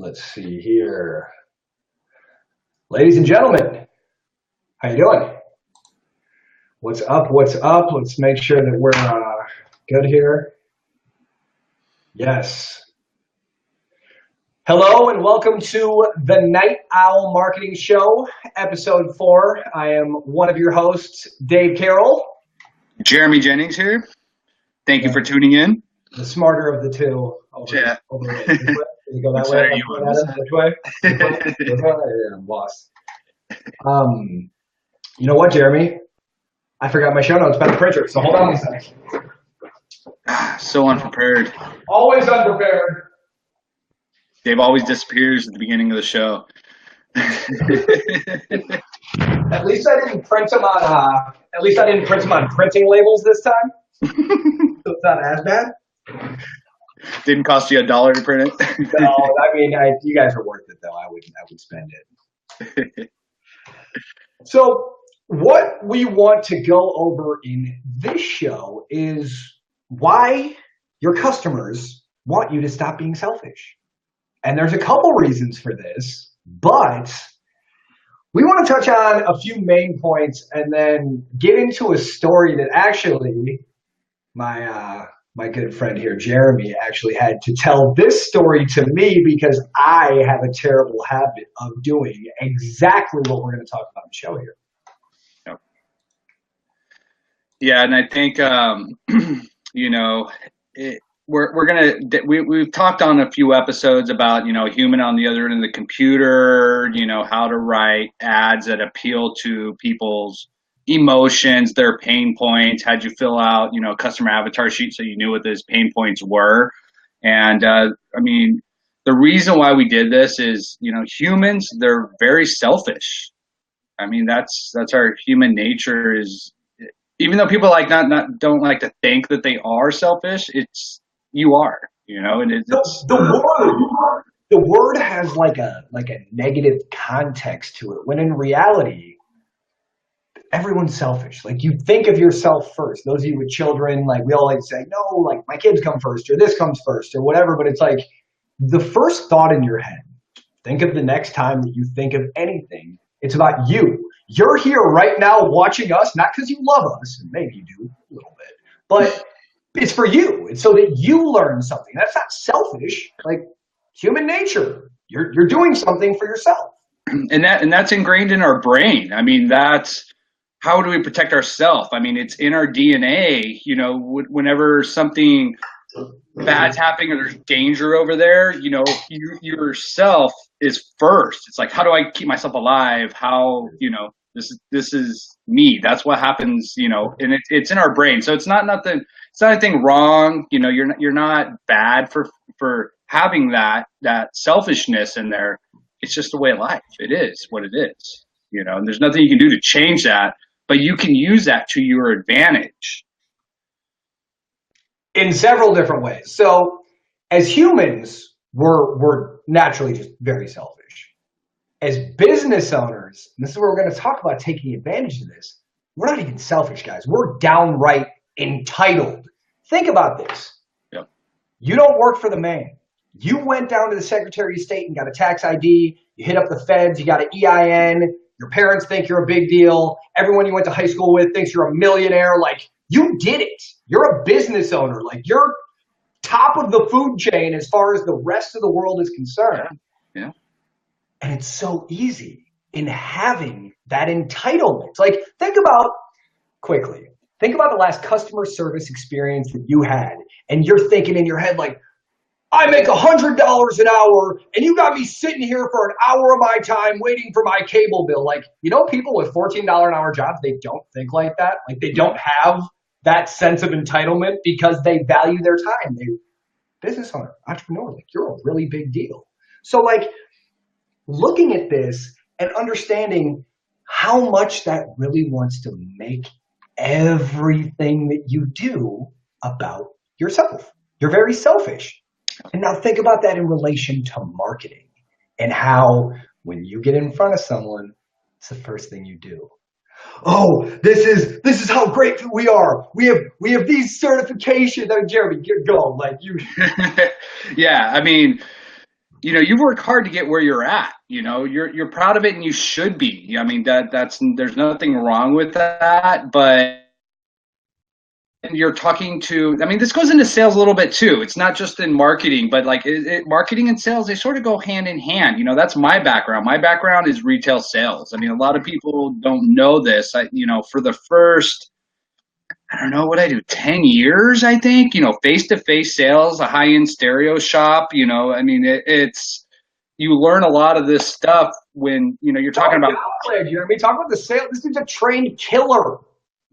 Let's see here. Ladies and gentlemen, how you doing? What's up? What's up? Let's make sure that we're good here. Yes. Hello and welcome to the Night Owl Marketing Show, episode 4. I am one of your hosts, Dave Carroll. Jeremy Jennings here. Thank you for tuning in. The smarter of the two. Over you go that way. Which way? Yeah, I'm lost. You know what, Jeremy? I forgot my show notes by the printer, so hold on a second. So unprepared. Always unprepared. Dave always disappears at the beginning of the show. At least I didn't print them on. At least I didn't print them on printing labels this time. So it's not as bad. Didn't cost you $1 to print it. No, I mean, you guys are worth it though. I would spend it. So, what we want to go over in this show is why your customers want you to stop being selfish. And there's a couple reasons for this, but we want to touch on a few main points and then get into a story that actually my good friend here, Jeremy, actually had to tell this story to me because I have a terrible habit of doing exactly what we're going to talk about in the show here. Yeah, and I think we've talked on a few episodes about human on the other end of the computer, how to write ads that appeal to people's emotions, their pain points. Had you fill out a customer avatar sheet so you knew what those pain points were. And the reason why we did this is humans, they're very selfish. I mean, that's our human nature. Is even though people don't like to think that they are selfish, you are, and the word has like a negative context to it, when in reality, everyone's selfish. Like, you think of yourself first. Those of you with children, like, we all like to say, no, like, my kids come first, or this comes first, or whatever. But it's like the first thought in your head, think of the next time that you think of anything, it's about you. You're here right now watching us, not because you love us, and maybe you do a little bit, but it's for you. It's so that you learn something. That's not selfish. Like, human nature. You're doing something for yourself. And that's ingrained in our brain. I mean, that's how do we protect ourselves? I mean, it's in our DNA. Whenever something bad's happening or there's danger over there, yourself is first. It's like, how do I keep myself alive? How, this is me. That's what happens, and it's in our brain. So it's not anything wrong. You're not bad for having that selfishness in there. It's just the way of life. It is what it is, and there's nothing you can do to change that, but you can use that to your advantage. In several different ways. So as humans, we're naturally just very selfish. As business owners, and this is where we're going to talk about taking advantage of this, we're not even selfish, guys. We're downright entitled. Think about this. Yep. You don't work for the man. You went down to the Secretary of State and got a tax ID. You hit up the feds. You got an EIN. Your parents think you're a big deal. Everyone you went to high school with thinks you're a millionaire. Like, you did it. You're a business owner. Like, you're top of the food chain as far as the rest of the world is concerned. Yeah. And it's so easy in having that entitlement. Like, think about the last customer service experience that you had, and you're thinking in your head, like, I make $100 an hour, and you got me sitting here for an hour of my time waiting for my cable bill. Like, people with $14 an hour jobs, they don't think like that. Like, they don't have that sense of entitlement because they value their time. They're business owner, entrepreneur, like, you're a really big deal. So, like, looking at this and understanding how much that really wants to make everything that you do about yourself. You're very selfish. And now think about that in relation to marketing and how when you get in front of someone, it's the first thing you do. Oh, this is how great we are. We have these certifications. I mean, Jeremy, go. Like, you. Yeah, I mean, you've worked hard to get where you're at. You're proud of it, and you should be. I mean, there's nothing wrong with that, but you're talking to, I mean, this goes into sales a little bit too. It's not just in marketing, but like marketing and sales, they sort of go hand in hand. That's my background. My background is retail sales. I mean, a lot of people don't know this. For the first, I don't know what I do, 10 years, I think, face-to-face sales, a high-end stereo shop, I mean, you learn a lot of this stuff when, you're talking about. Jeremy, talk about the sales. This is a trained killer.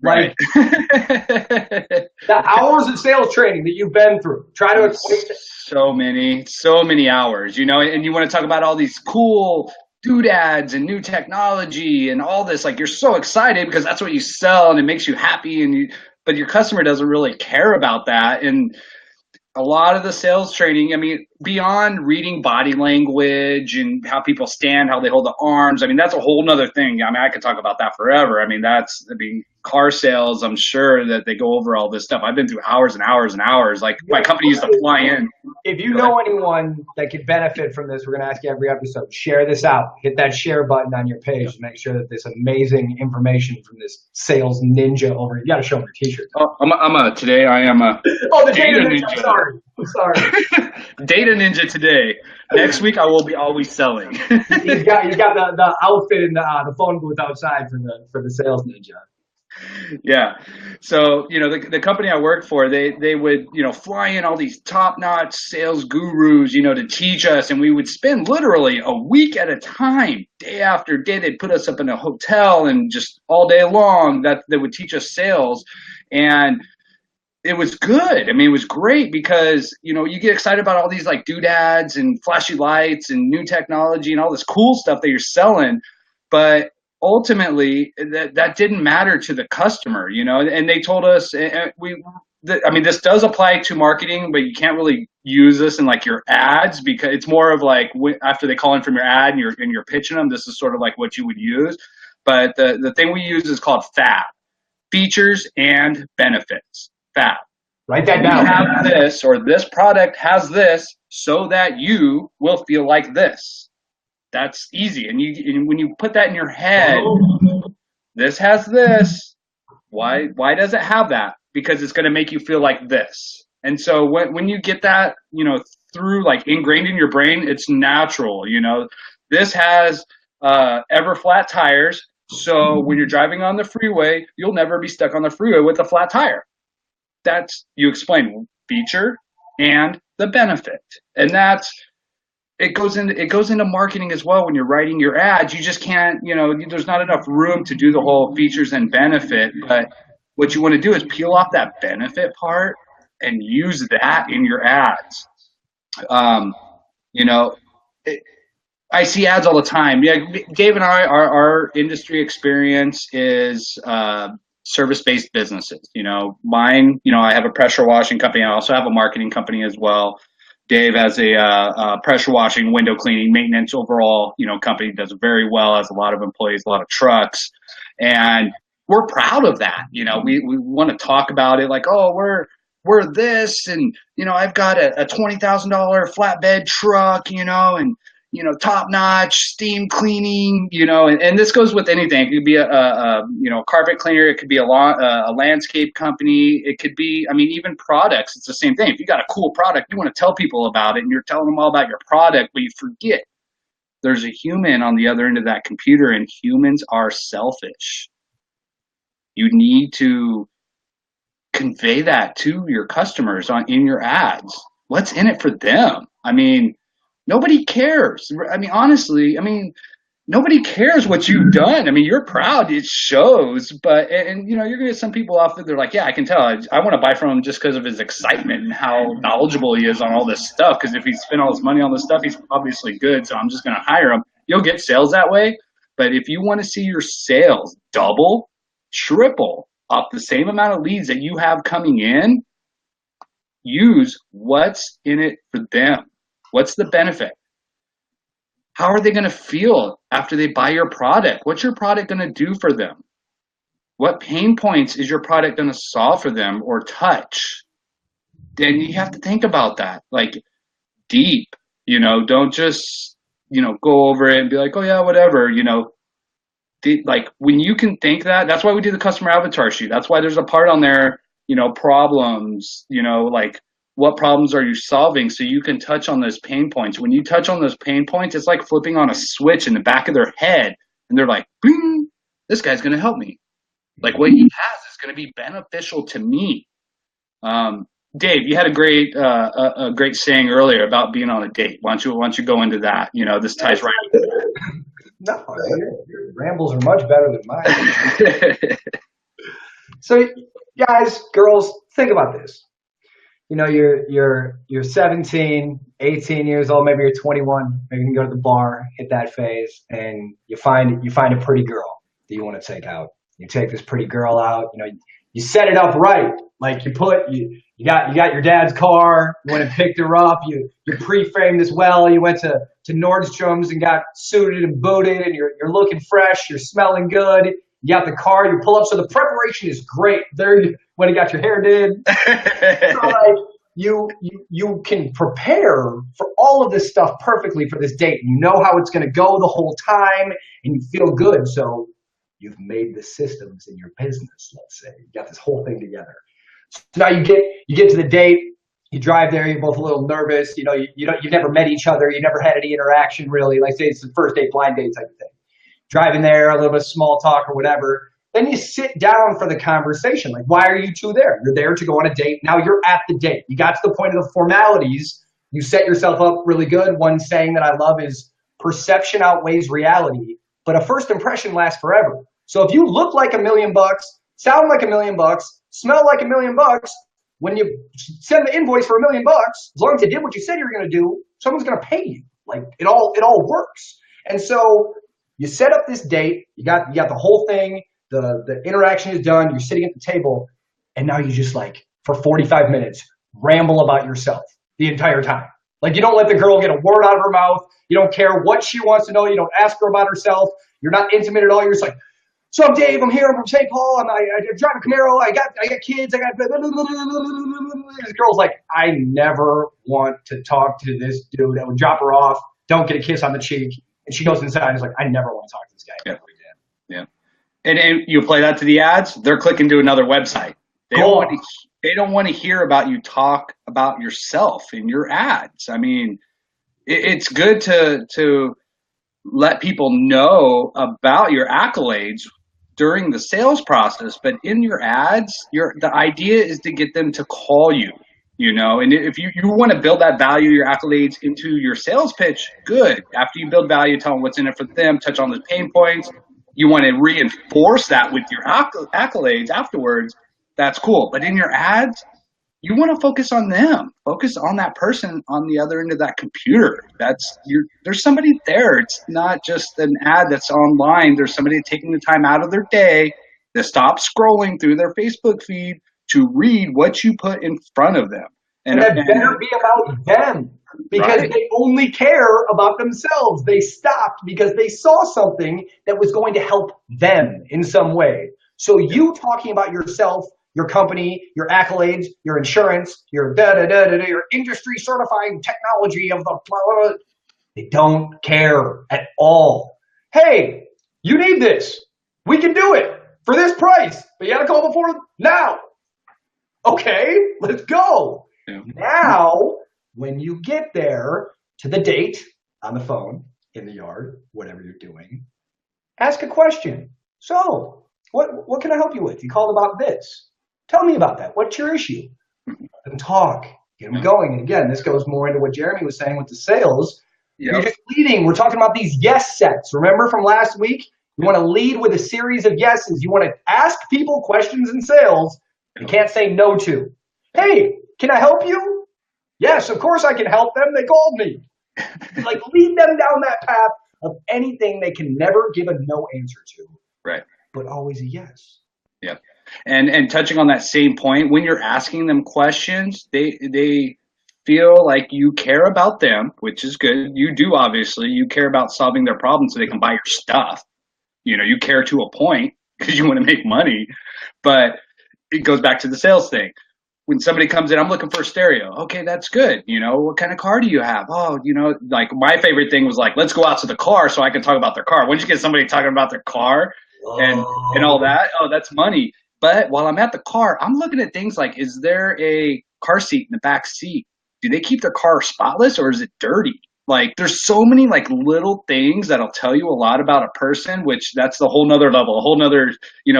Like the hours of sales training that you've been through. Try to equate it. So many hours, and you want to talk about all these cool doodads and new technology and all this. Like, you're so excited because that's what you sell and it makes you happy, but your customer doesn't really care about that. And a lot of the sales training, I mean, beyond reading body language and how people stand, how they hold the arms, I mean, that's a whole nother thing. I mean, I could talk about that forever. I mean, car sales, I'm sure that they go over all this stuff. I've been through hours and hours and hours. Like, my company used to fly in. If you know anyone that could benefit from this, we're going to ask you every episode, share this out. Hit that share button on your page to make sure that this amazing information from this sales ninja over. You got to show them your t-shirt. Oh, today I am a the data ninja. I'm sorry. Data ninja today. Next week I will be always selling. he's got the outfit in the phone booth outside for the sales ninja. Yeah. So, the company I worked for, they would, fly in all these top-notch sales gurus, to teach us. And we would spend literally a week at a time, day after day. They'd put us up in a hotel and just all day long that they would teach us sales. And it was good. I mean, it was great because, you get excited about all these like doodads and flashy lights and new technology and all this cool stuff that you're selling. But ultimately, that didn't matter to the customer, and they told us, this does apply to marketing, but you can't really use this in like your ads, because it's more of like after they call in from your ad and you're pitching them, this is sort of like what you would use. But the thing we use is called FAB, features and benefits. FAB. Write that down. We have this, or this product has this, so that you will feel like this. That's easy. And when you put that in your head, this has this. Why does it have that? Because it's going to make you feel like this. And so when you get that, through like ingrained in your brain, it's natural. This has ever flat tires. So when you're driving on the freeway, you'll never be stuck on the freeway with a flat tire. That's, you explain feature and the benefit. And it goes into marketing as well. When you're writing your ads, you just can't, there's not enough room to do the whole features and benefit. But what you want to do is peel off that benefit part and use that in your ads. I see ads all the time. Yeah, Dave and I, our industry experience is service-based businesses. Mine, I have a pressure washing company. I also have a marketing company as well. Dave has a pressure washing, window cleaning, maintenance overall, company, does very well, has a lot of employees, a lot of trucks. And we're proud of that. We want to talk about it like, oh, we're this, and, I've got a $20,000 flatbed truck, and, top notch steam cleaning, and this goes with anything. It could be a carpet cleaner. It could be a landscape company. It could be, even products. It's the same thing. If you got a cool product, you want to tell people about it, and you're telling them all about your product, but you forget there's a human on the other end of that computer, and humans are selfish. You need to convey that to your customers in your ads. What's in it for them? Nobody cares. Honestly, nobody cares what you've done. You're proud. It shows. But, you're going to get some people off that they're like, yeah, I can tell. I want to buy from him just because of his excitement and how knowledgeable he is on all this stuff. Because if he spent all his money on this stuff, he's obviously good. So I'm just going to hire him. You'll get sales that way. But if you want to see your sales double, triple off the same amount of leads that you have coming in, use what's in it for them. What's the benefit? How are they going to feel after they buy your product? What's your product going to do for them? What pain points is your product going to solve for them or touch? Then you have to think about that, like deep. Don't just, go over it and be like, oh yeah, whatever, like when you can think that's why we do the customer avatar sheet. That's why there's a part on there, problems, like what problems are you solving, so you can touch on those pain points. When you touch on those pain points, it's like flipping on a switch in the back of their head, and they're like, bing, this guy's going to help me. Like what he has is going to be beneficial to me. Dave, you had a great saying earlier about being on a date. Why don't you go into that? This ties right into that. No, your rambles are much better than mine. So, guys, girls, think about this. You're 17, 18 years old, maybe you're 21, maybe you can go to the bar, hit that phase, and you find a pretty girl that you want to take out. You take this pretty girl out, you set it up right. Like you got your dad's car, you went and picked her up, you pre-framed this well, you went to Nordstrom's and got suited and booted, and you're looking fresh, you're smelling good, you got the car, you pull up, so the preparation is great. There you went and got your hair did. So like you can prepare for all of this stuff perfectly for this date. You know how it's gonna go the whole time and you feel good. So you've made the systems in your business, let's say. You got this whole thing together. So now you get to the date, you drive there, you're both a little nervous, you've never met each other, you never had any interaction really, like say it's the first date, blind date type of thing. Driving there, a little bit of small talk or whatever. Then you sit down for the conversation. Like, why are you two there? You're there to go on a date. Now you're at the date. You got to the point of the formalities. You set yourself up really good. One saying that I love is perception outweighs reality, but a first impression lasts forever. So if you look like $1 million, sound like $1 million, smell like $1 million, when you send the invoice for $1 million, as long as you did what you said you were going to do, someone's going to pay you. Like it all works. And so you set up this date. You got the whole thing. The interaction is done. You're sitting at the table, and now you just like for 45 minutes ramble about yourself the entire time. Like you don't let the girl get a word out of her mouth. You don't care what she wants to know. You don't ask her about herself. You're not intimate at all. You're just like, so I'm Dave. I'm here. I'm from St. Paul. I drive a Camaro. I got kids. I got. This girl's like, I never want to talk to this dude. I would drop her off. Don't get a kiss on the cheek. And she goes inside and is like, I never want to talk to this guy. Yeah. Yeah. And you play that to the ads, they're clicking to another website. They don't want to hear about you talk about yourself in your ads. I mean, it's good to let people know about your accolades during the sales process, but in your ads, the idea is to get them to call you. And if you want to build that value, your accolades into your sales pitch, good. After you build value, tell them what's in it for them, touch on those pain points. You want to reinforce that with your accolades afterwards. That's cool. But in your ads, you want to focus on them. Focus on that person on the other end of that computer. There's somebody there. It's not just an ad that's online. There's somebody taking the time out of their day to stop scrolling through their Facebook feed to read what you put in front of them. And that better be about them, because They only care about themselves. They stopped because they saw something that was going to help them in some way. So you talking about yourself, your company, your accolades, your insurance, your your industry certifying technology of the blah, blah, blah, they don't care at all. Hey, you need this. We can do it for this price, but you got to call before now. Okay, let's go. Yeah. Now, when you get there to the date, on the phone, in the yard, whatever you're doing, ask a question. So, what can I help you with? You called about this. Tell me about that. What's your issue? And talk. Get them going. And again, this goes more into what Jeremy was saying with the sales. Yep. You're just leading. We're talking about these yes sets. Remember from last week? You want to lead with a series of yeses. You want to ask people questions in sales you can't say no to. Hey, can I help you? Yes, of course I can help them. They called me. Like lead them down that path of anything they can never give a no answer to. Right. But always a yes. Yeah. And touching on that same point, when you're asking them questions, they feel like you care about them, which is good. You do, obviously. You care about solving their problems so they can buy your stuff. You care to a point because you want to make money. But it goes back to the sales thing. when somebody comes in, I'm looking for a stereo. Okay, that's good. What kind of car do you have? Oh, like my favorite thing was like, let's go out to the car so I can talk about their car. Once you get somebody talking about their car and all that, oh, that's money. But while I'm at the car, I'm looking at things like, is there a car seat in the back seat? Do they keep their car spotless or is it dirty? Like there's so many like little things that'll tell you a lot about a person, which that's the whole nother level, a whole nother,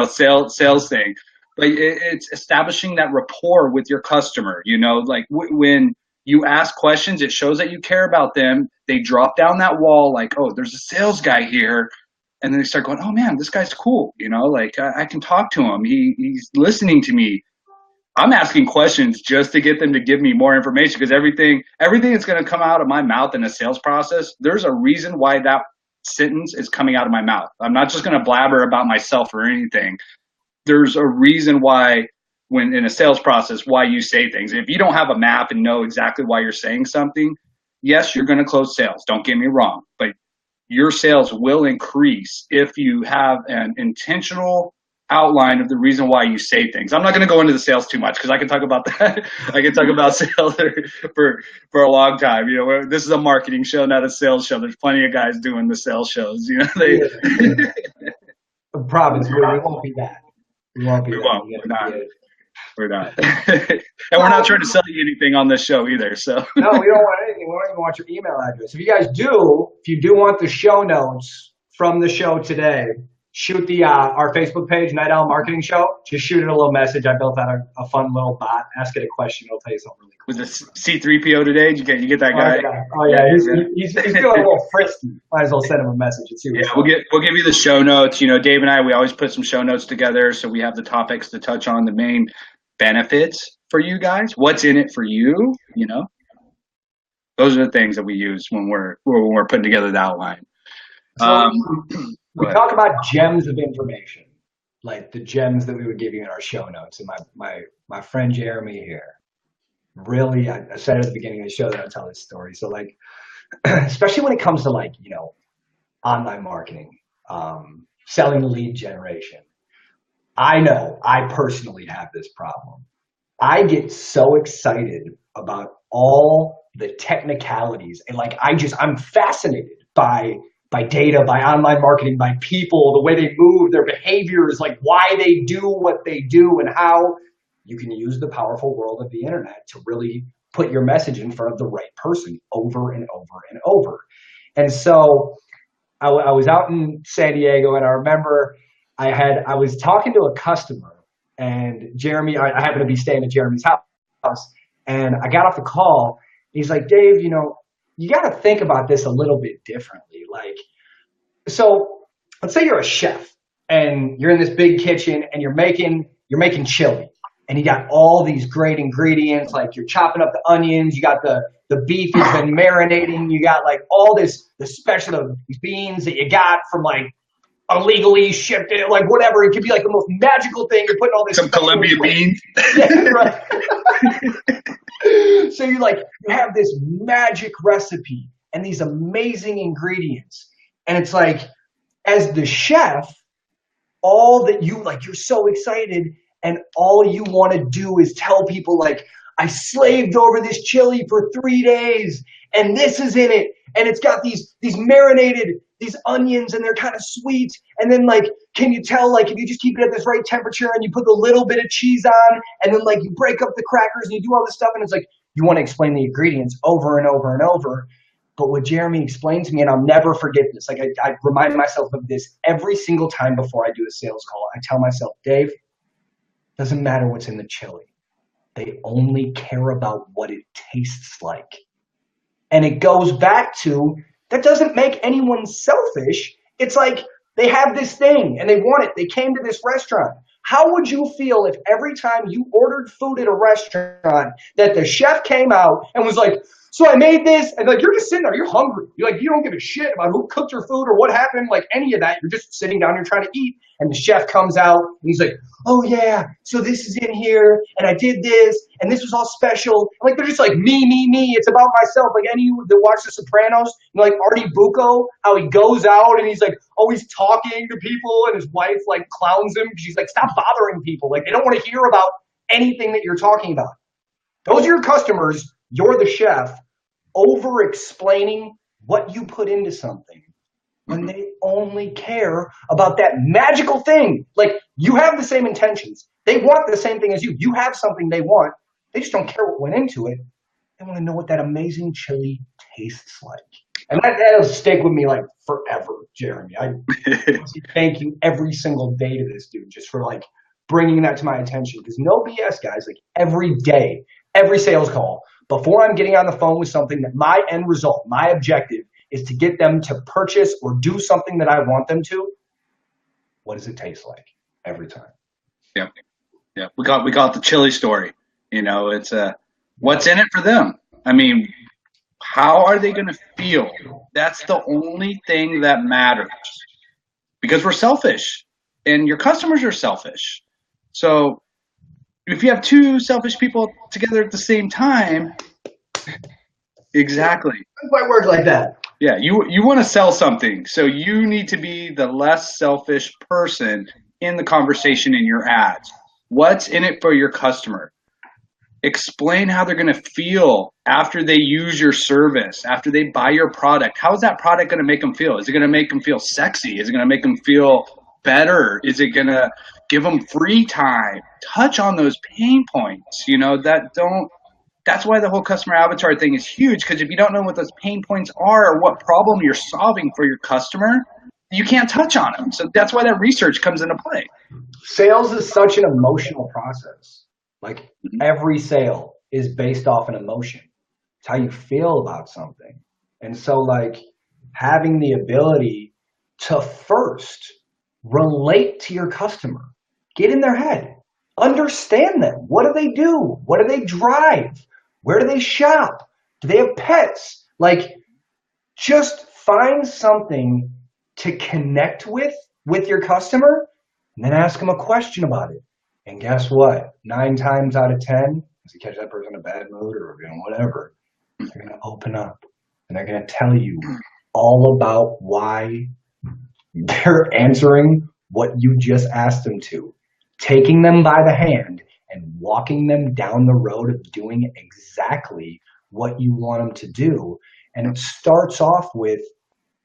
sales thing. But it's establishing that rapport with your customer, like when you ask questions, it shows that you care about them. They drop down that wall like, oh, there's a sales guy here. And then they start going, oh man, this guy's cool. Like I can talk to him. He's listening to me. I'm asking questions just to get them to give me more information because everything that's going to come out of my mouth in a sales process, there's a reason why that sentence is coming out of my mouth. I'm not just going to blabber about myself or anything. There's a reason why when in a sales process, why you say things. If you don't have a map and know exactly why you're saying something, yes, you're going to close sales. Don't get me wrong, but your sales will increase if you have an intentional outline of the reason why you say things. I'm not going to go into the sales too much because I can talk about that. I can talk about sales for a long time. This is a marketing show, not a sales show. There's plenty of guys doing the sales shows. The problem is we won't be that. We won't be that. We're not. And we're not trying to sell you anything on this show either. So no, we don't want anything. We don't even want your email address. If you do want the show notes from the show today, shoot our Facebook page, Night Owl Marketing Show. Just shoot it a little message. I built out a fun little bot. Ask it a question. It'll tell you something really cool. Was it C3PO today? Did you get that guy? Oh yeah. He's feeling a little frisky. Might as well send him a message and see. We'll give you the show notes. Dave and I, we always put some show notes together, so we have the topics to touch on, the main benefits for you guys. What's in it for you? Those are the things that we use when we're putting together the outline. So, we talk about gems of information, like the gems that we would give you in our show notes. And my friend Jeremy here, really, I said it at the beginning of the show that I'll tell this story. So like, especially when it comes to like, online marketing, selling lead generation. I know I personally have this problem. I get so excited about all the technicalities and like, I'm fascinated by data, by online marketing, by people, the way they move, their behaviors, like why they do what they do and how you can use the powerful world of the internet to really put your message in front of the right person over and over and over. And so I was out in San Diego and I remember I was talking to a customer and Jeremy, I happened to be staying at Jeremy's house and I got off the call. He's like, Dave, you got to think about this a little bit differently. Like, so let's say you're a chef and you're in this big kitchen and you're making chili and you got all these great ingredients. Like you're chopping up the onions, you got the beef has been marinating, you got like all the special beans that you got from like illegally shipped it, like whatever. It could be like the most magical thing. You're putting all this some Colombia beans. Yeah, right. So you have this magic recipe and these amazing ingredients. And it's like, as the chef, all that you're so excited and all you want to do is tell people like, I slaved over this chili for 3 days and this is in it. And it's got these marinated, these onions and they're kind of sweet. And then like, can you tell like if you just keep it at this right temperature and you put a little bit of cheese on and then like you break up the crackers and you do all this stuff and it's like, you want to explain the ingredients over and over and over. But what Jeremy explained to me, and I'll never forget this, like I remind myself of this every single time before I do a sales call. I tell myself, Dave, doesn't matter what's in the chili. They only care about what it tastes like. And it goes back to, that doesn't make anyone selfish. It's like they have this thing and they want it. They came to this restaurant. How would you feel if every time you ordered food at a restaurant that the chef came out and was like, so I made this, and like you're just sitting there, you're hungry. You're like, you don't give a shit about who cooked your food or what happened, like any of that. You're just sitting down, you're trying to eat, and the chef comes out and he's like, oh yeah, so this is in here, and I did this, and this was all special. Like they're just like me. It's about myself. Like any of you that watch The Sopranos, like Artie Bucco, how he goes out and he's like always talking to people, and his wife like clowns him because she's like, stop bothering people. Like they don't want to hear about anything that you're talking about. Those are your customers. You're the chef over explaining what you put into something when they only care about that magical thing. Like, you have the same intentions. They want the same thing as you. You have something they want. They just don't care what went into it. They want to know what that amazing chili tastes like. And that'll stick with me like forever, Jeremy. I thank you every single day to this dude just for like bringing that to my attention. Because no BS, guys, like every day, every sales call, before I'm getting on the phone with something, that my end result, my objective is to get them to purchase or do something that I want them to. What does it taste like every time? Yeah. Yeah. We got the chili story. You know, it's what's in it for them. I mean, how are they going to feel? That's the only thing that matters, because we're selfish and your customers are selfish. So if you have two selfish people together at the same time, exactly. It might work like that. Yeah, you want to sell something, so you need to be the less selfish person in the conversation in your ads. What's in it for your customer? Explain how they're going to feel after they use your service, after they buy your product. How is that product going to make them feel? Is it going to make them feel sexy? Is it going to make them feel better? Is it going to give them free time? Touch on those pain points, you know, that's why the whole customer avatar thing is huge, because if you don't know what those pain points are or what problem you're solving for your customer, you can't touch on them. So that's why that research comes into play. Sales is such an emotional process. Like, every sale is based off an emotion. It's how you feel about something. And so, like, having the ability to first relate to your customer, get in their head, understand them. What do they do? What do they drive? Where do they shop? Do they have pets? Like, just find something to connect with your customer, and then ask them a question about it. And guess what? 9 times out of 10, if you catch that person in a bad mood or whatever, they're going to open up and they're going to tell you all about why they're answering what you just asked them to, taking them by the hand and walking them down the road of doing exactly what you want them to do. And it starts off with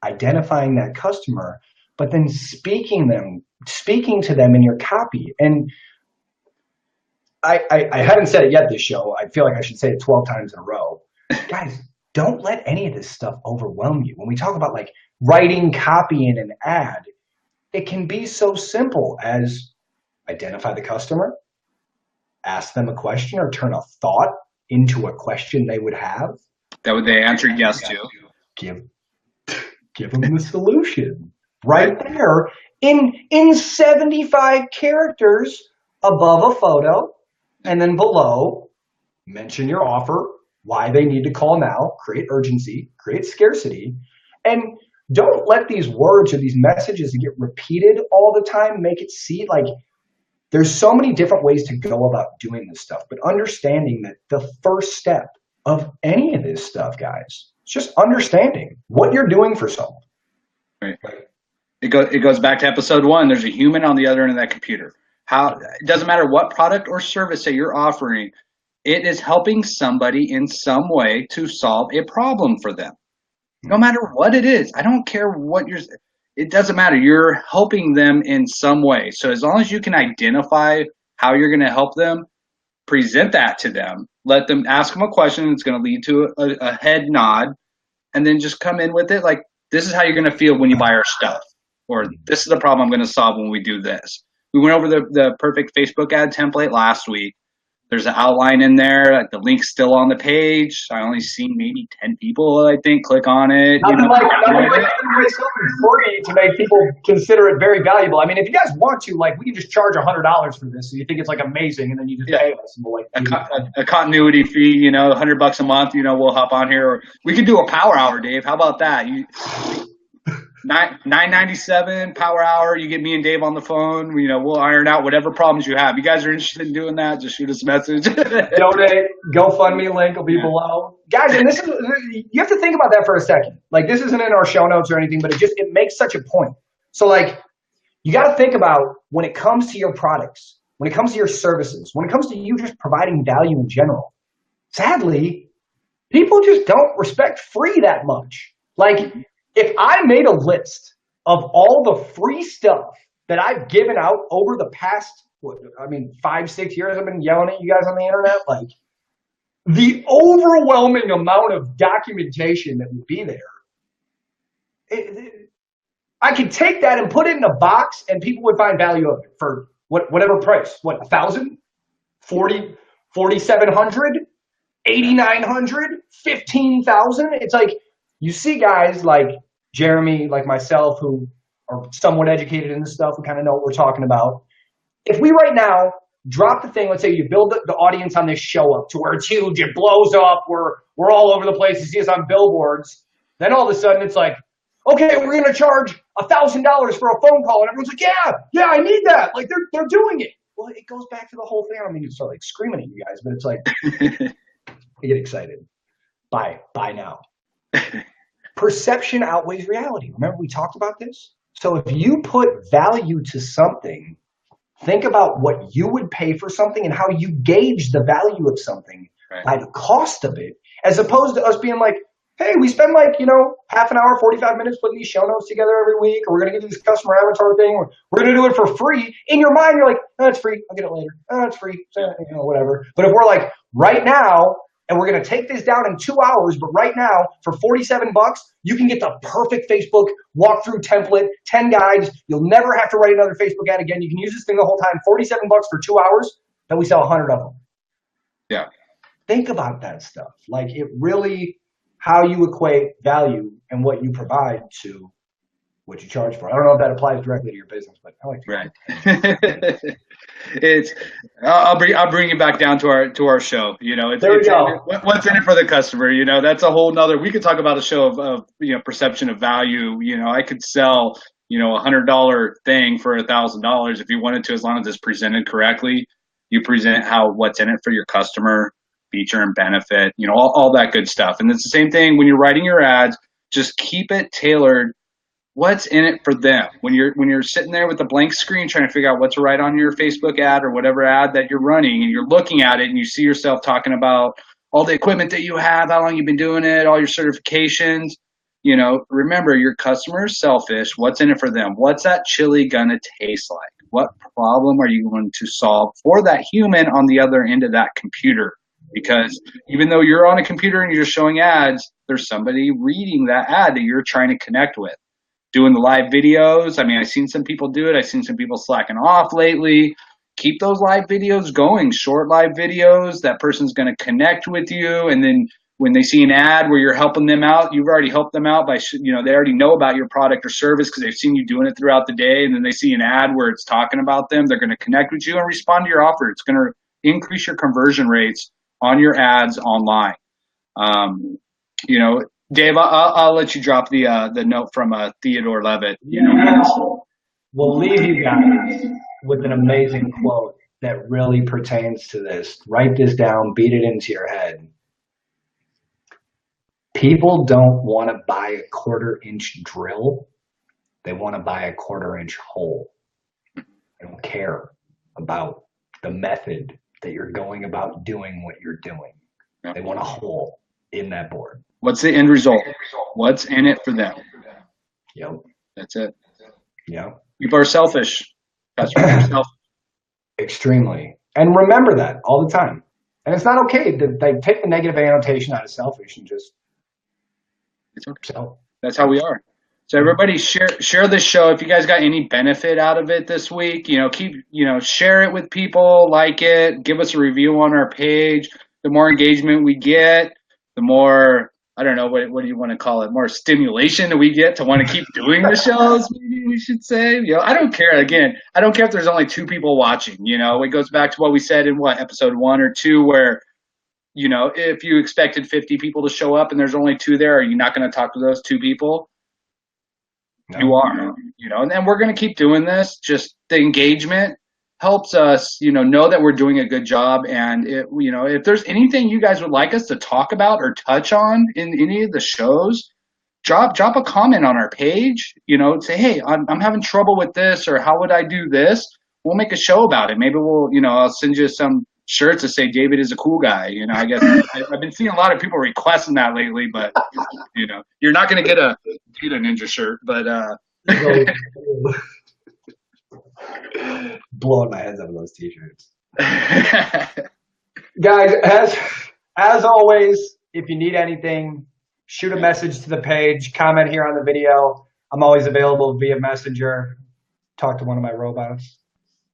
identifying that customer, but then speaking to them in your copy. And I haven't said it yet this show. I feel like I should say it 12 times in a row. Guys, don't let any of this stuff overwhelm you. When we talk about like writing copy in an ad, it can be so simple as identify the customer, ask them a question, or turn a thought into a question they would have. That would they answered yes to. Give them the solution right there in 75 characters above a photo, and then below, mention your offer, why they need to call now, create urgency, create scarcity, and don't let these words or these messages that get repeated all the time make it seem like there's so many different ways to go about doing this stuff. But understanding that the first step of any of this stuff, guys, it's just understanding what you're doing for someone. Right. It goes back to episode 1. There's a human on the other end of that computer. It doesn't matter what product or service that you're offering, it is helping somebody in some way to solve a problem for them. No matter what it is, I don't care what it doesn't matter. You're helping them in some way. So as long as you can identify how you're going to help them, present that to them, let them ask them a question. It's going to lead to a head nod, and then just come in with it. Like, this is how you're going to feel when you buy our stuff, or this is the problem I'm going to solve when we do this. We went over the perfect Facebook ad template last week. There's an outline in there. Like, the link's still on the page. I only see maybe 10 people, I think, click on it. Nothing like something free to make people consider it very valuable. I mean, if you guys want to, like, we can just charge $100 for this, so you think it's like amazing, and then you just pay us, and we'll like a continuity fee, $100 a month. We'll hop on here. Or we could do a power hour, Dave. How about that? $9.97 power hour. You get me and Dave on the phone. We'll iron out whatever problems you have. You guys are interested in doing that? Just shoot us a message. Donate. GoFundMe link will be below, guys. And you have to think about that for a second. Like, this isn't in our show notes or anything, but it makes such a point. So, like, you got to think about when it comes to your products, when it comes to your services, when it comes to you just providing value in general. sadly, people just don't respect free that much. Like, if I made a list of all the free stuff that I've given out over the past, 5-6 years I've been yelling at you guys on the internet, like, the overwhelming amount of documentation that would be there, I could take that and put it in a box and people would find value of it for whatever price. What, 1,000? 40, 4,700? 8,900? 15,000? It's like, you see guys like Jeremy, like myself, who are somewhat educated in this stuff, we kind of know what we're talking about. If we right now drop the thing, let's say you build the audience on this show up to where it's huge, it blows up, we're all over the place, you see us on billboards, then all of a sudden it's like, okay, we're going to charge $1,000 for a phone call, and everyone's like, yeah, I need that. Like, they're doing it. Well, it goes back to the whole thing. I don't mean to start like screaming at you guys, but it's like, I get excited. Buy now. Perception outweighs reality. Remember we talked about this? So if you put value to something, think about what you would pay for something and how you gauge the value of something by the cost of it, as opposed to us being like, hey, we spend half an hour, 45 minutes putting these show notes together every week, or we're going to get this customer avatar thing, or we're going to do it for free. In your mind, you're like, oh, it's free. I'll get it later. Oh, it's free. Whatever. But if we're like, right now, and we're going to take this down in 2 hours, but right now, for $47, you can get the perfect Facebook walkthrough template, 10 guides. You'll never have to write another Facebook ad again. You can use this thing the whole time. $47 for 2 hours, then we sell 100 of them. Yeah. Think about that stuff. Like, it really, how you equate value and what you provide to what you charge for. I don't know if that applies directly to your business, but I like to. Right. I'll bring it back down to our show. There we go. What's in it for the customer? That's a whole nother. We could talk about a show of perception of value. I could sell $100 thing for $1,000 if you wanted to, as long as it's presented correctly. You present what's in it for your customer, feature and benefit, all that good stuff. And it's the same thing when you're writing your ads. Just keep it tailored. What's in it for them? When you're sitting there with a blank screen trying to figure out what to write on your Facebook ad or whatever ad that you're running, and you're looking at it and you see yourself talking about all the equipment that you have, how long you've been doing it, all your certifications. Remember, your customer is selfish. What's in it for them? What's that chili gonna taste like? What problem are you going to solve for that human on the other end of that computer? Because even though you're on a computer and you're just showing ads, there's somebody reading that ad that you're trying to connect with. Doing the live videos. I've seen some people do it. I've seen some people slacking off lately. Keep those live videos going, short live videos. That person's going to connect with you. And then when they see an ad where you're helping them out, you've already helped them out by, they already know about your product or service because they've seen you doing it throughout the day. And then they see an ad where it's talking about them. They're going to connect with you and respond to your offer. It's going to increase your conversion rates on your ads online. Dave, I'll let you drop the note from Theodore Levitt. We'll leave you guys with an amazing quote that really pertains to this. Write this down, beat it into your head. People don't want to buy a 1/4-inch drill. They want to buy a 1/4-inch hole. They don't care about the method that you're going about doing what you're doing. They want a hole in that board. What's the end result? What's in it for them? Yep. That's it. Yep. People are selfish. Customers are selfish. Extremely. And remember that all the time. And it's not okay to take the negative annotation out of selfish and just it's okay. That's how we are. So everybody share this show. If you guys got any benefit out of it this week, share it with people, like it, give us a review on our page. The more engagement we get, the more, I don't know, what do you want to call it? More stimulation that we get to want to keep doing the shows, maybe we should say. I don't care. Again, I don't care if there's only 2 people watching. It goes back to what we said in episode 1 or 2, where, if you expected 50 people to show up and there's only 2 there, are you not going to talk to those 2 people? No. You are, and we're going to keep doing this. Just the engagement helps us, know that we're doing a good job. And if there's anything you guys would like us to talk about or touch on in any of the shows, drop a comment on our page. Say, hey, I'm having trouble with this, or how would I do this? We'll make a show about it. Maybe we'll, I'll send you some shirts that say David is a cool guy. You know, I guess I've been seeing a lot of people requesting that lately, but you know, you're not going to get a Data Ninja shirt, but blowing my heads up with those t-shirts. Guys, as always, if you need anything, shoot a message to the page, comment here on the video. I'm always available via Messenger. Talk to one of my robots.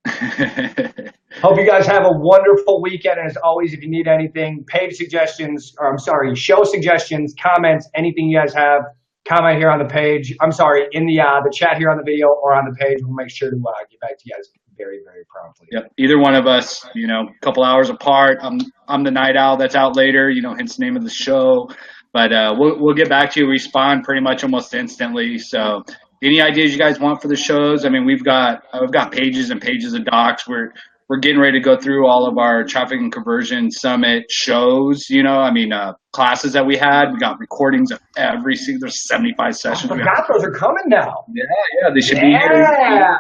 Hope you guys have a wonderful weekend. And as always, if you need anything, page suggestions, or I'm sorry, show suggestions, comments, anything you guys have, comment here on the page. I'm sorry, in the chat here on the video or on the page. We'll make sure to get back to you guys very, very promptly. Yep. Either one of us, you know, a couple hours apart. I'm the night owl that's out later, you know, hence the name of the show. But we'll get back to you, respond pretty much almost instantly. So any ideas you guys want for the shows? I mean, I've got pages and pages of docs. We're getting ready to go through all of our Traffic and Conversion Summit shows, you know, I mean, classes that we had. We got recordings of every single, there's 75 sessions. I forgot those are coming now. Yeah, they should be here. I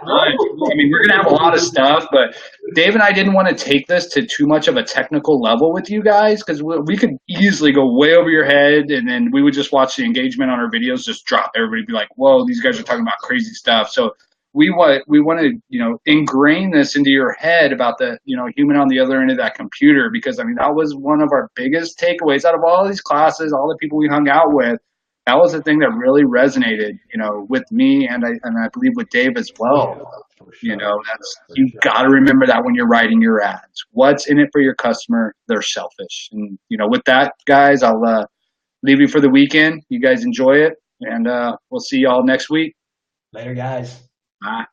mean, we're going to have a lot of stuff, but Dave and I didn't want to take this to too much of a technical level with you guys because we could easily go way over your head, and then we would just watch the engagement on our videos just drop. Everybody be like, whoa, these guys are talking about crazy stuff. So we want to, you know, ingrain this into your head about the, you know, human on the other end of that computer, because I mean, that was one of our biggest takeaways out of all these classes, all the people we hung out with. That was the thing that really resonated, you know, with me and I believe with Dave as well. You know, you got to remember that when you're writing your ads. What's in it for your customer? They're selfish. And, you know, with that, guys, I'll leave you for the weekend. You guys enjoy it, and we'll see you all next week. Later, guys. Bye.